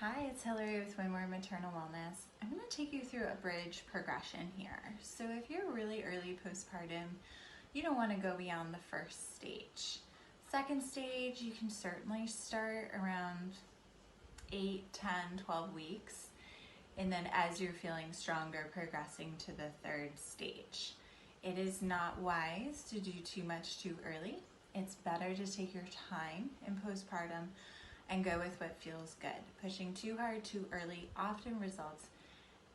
Hi, it's Hillary with Way More Maternal Wellness. I'm going to take you through a bridge progression here. So if you're really early postpartum, you don't want to go beyond the first stage. Second stage, you can certainly start around 8, 10, 12 weeks. And then as you're feeling stronger, progressing to the third stage. It is not wise to do too much too early. It's better to take your time in postpartum and go with what feels good. Pushing too hard too early often results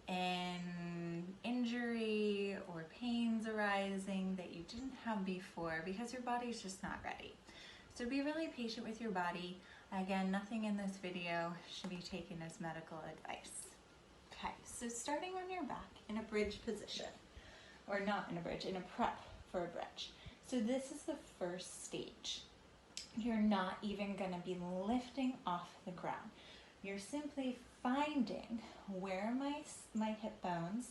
in injury or pains arising that you didn't have before because your body's just not ready. So be really patient with your body. Again, nothing in this video should be taken as medical advice. Okay, so starting on your back in a bridge position, or not in a bridge, in a prep for a bridge. So this is the first stage. You're not even going to be lifting off the ground. You're simply finding where are my hip bones,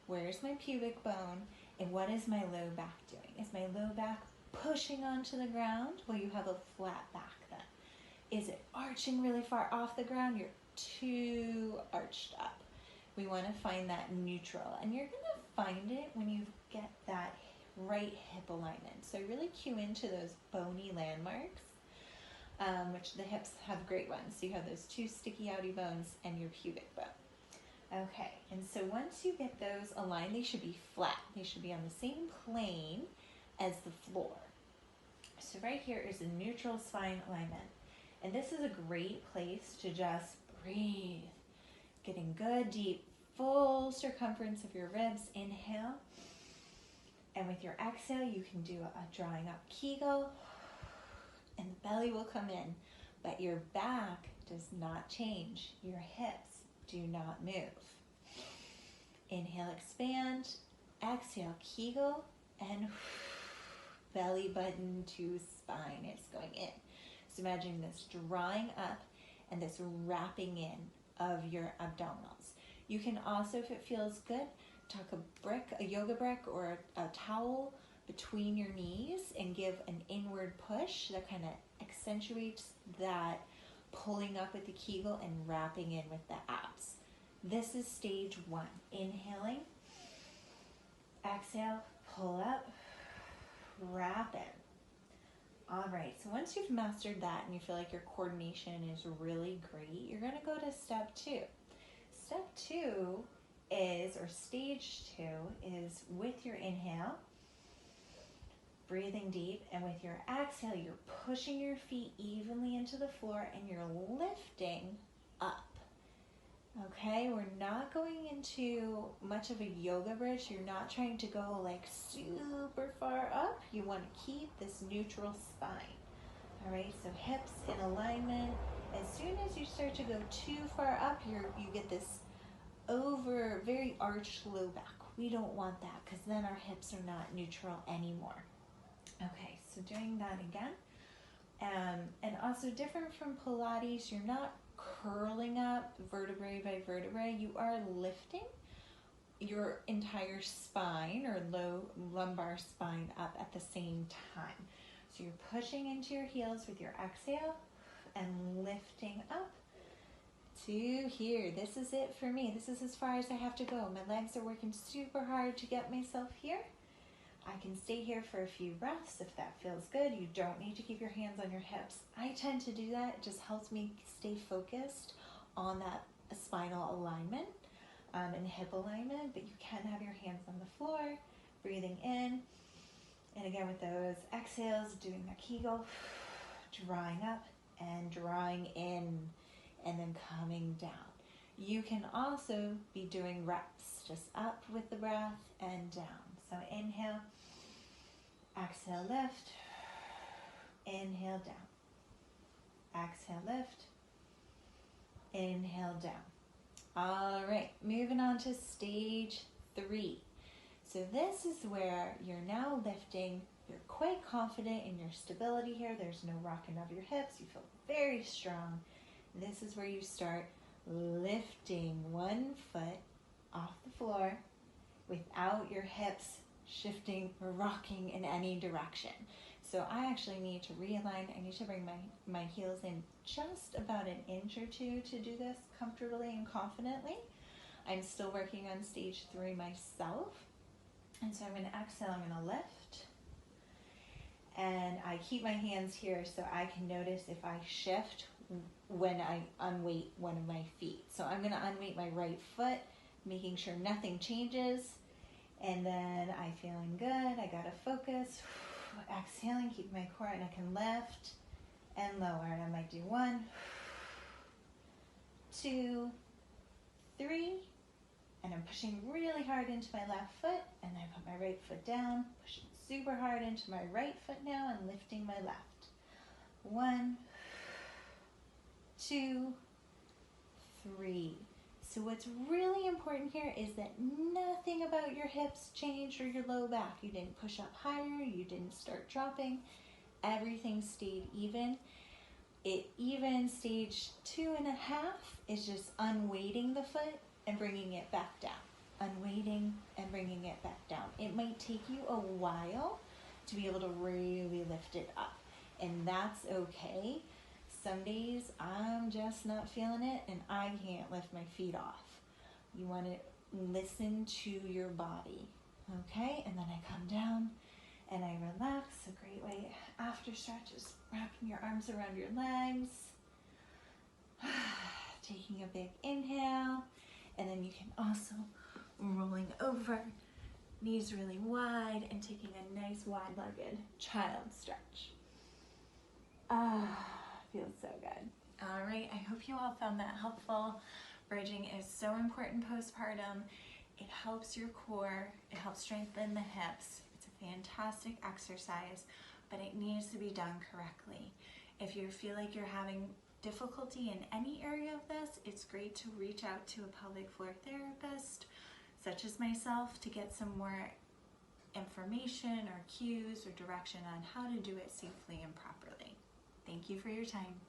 where's my pubic bone, and what is my low back doing? Is my low back pushing onto the ground? Well, you have a flat back then. Is it arching really far off the ground? You're too arched up. We want to find that neutral, and you're going to find it when you get that right hip alignment. So really cue into those bony landmarks. Which the hips have great ones. So you have those two sticky outy bones and your pubic bone. Okay, and so once you get those aligned, they should be flat. They should be on the same plane as the floor. So right here is a neutral spine alignment. And this is a great place to just breathe. Getting good, deep, full circumference of your ribs. Inhale. And with your exhale, you can do a drawing up Kegel. And the belly will come in, but your back does not change. Your hips do not move. Inhale, expand. Exhale, Kegel, and belly button to spine. It's going in. So imagine this drawing up and this wrapping in of your abdominals. You can also, if it feels good, tuck a yoga brick or a towel between your knees and give an inward push that kind of accentuates that pulling up with the Kegel and wrapping in with the abs. This is stage one. Inhaling, exhale, pull up, wrap in. All right, so once you've mastered that and you feel like your coordination is really great, you're gonna go to step two. Step two is, or stage two is with your inhale, breathing deep, and with your exhale, you're pushing your feet evenly into the floor and you're lifting up. Okay, we're not going into much of a yoga bridge. You're not trying to go like super far up. You want to keep this neutral spine. All right, so hips in alignment. As soon as you start to go too far up, you get this very arched low back. We don't want that because then our hips are not neutral anymore. Okay, so doing that again. And also different from Pilates, you're not curling up vertebrae by vertebrae. You are lifting your entire spine or low lumbar spine up at the same time. So you're pushing into your heels with your exhale and lifting up to here. This is it for me. This is as far as I have to go. My legs are working super hard to get myself here. I can stay here for a few breaths if that feels good. You don't need to keep your hands on your hips. I tend to do that. It just helps me stay focused on that spinal alignment and hip alignment, but you can have your hands on the floor, breathing in. And again, with those exhales, doing a Kegel, drawing up and drawing in, and then coming down. You can also be doing reps, just up with the breath and down. So inhale, exhale, lift, inhale, down, exhale, lift, inhale, down. All right, moving on to stage three. So this is where you're now lifting. You're quite confident in your stability here. There's no rocking of your hips. You feel very strong. This is where you start lifting one foot off the floor without your hips shifting or rocking in any direction. So I actually need to realign. I need to bring my heels in just about an inch or two to do this comfortably and confidently. I'm still working on stage 3 myself. And so I'm going to exhale, I'm going to lift. And I keep my hands here so I can notice if I shift when I unweight one of my feet. So I'm going to unweight my right foot, making sure nothing changes. And then I'm feeling good. I got to focus. Exhaling, keep my core, and I can lift and lower. And I might do 1, 2, 3. And I'm pushing really hard into my left foot, and I put my right foot down, pushing super hard into my right foot now and lifting my left. 1, 2, 3. So what's really important here is that nothing about your hips changed or your low back. You didn't push up higher, you didn't start dropping. Everything stayed even. Even stage 2.5 is just unweighting the foot and bringing it back down. Unweighting and bringing it back down. It might take you a while to be able to really lift it up, and that's okay. Some days I'm just not feeling it and I can't lift my feet off. You want to listen to your body, okay? And then I come down and I relax. A great way after stretch is wrapping your arms around your legs, taking a big inhale, and then you can also rolling over, knees really wide, and taking a nice wide-legged child stretch. Feels so good. All right, I hope you all found that helpful. Bridging is so important postpartum. It helps your core, it helps strengthen the hips. It's a fantastic exercise, but it needs to be done correctly. If you feel like you're having difficulty in any area of this, it's great to reach out to a pelvic floor therapist, such as myself, to get some more information or cues or direction on how to do it safely and properly. Thank you for your time.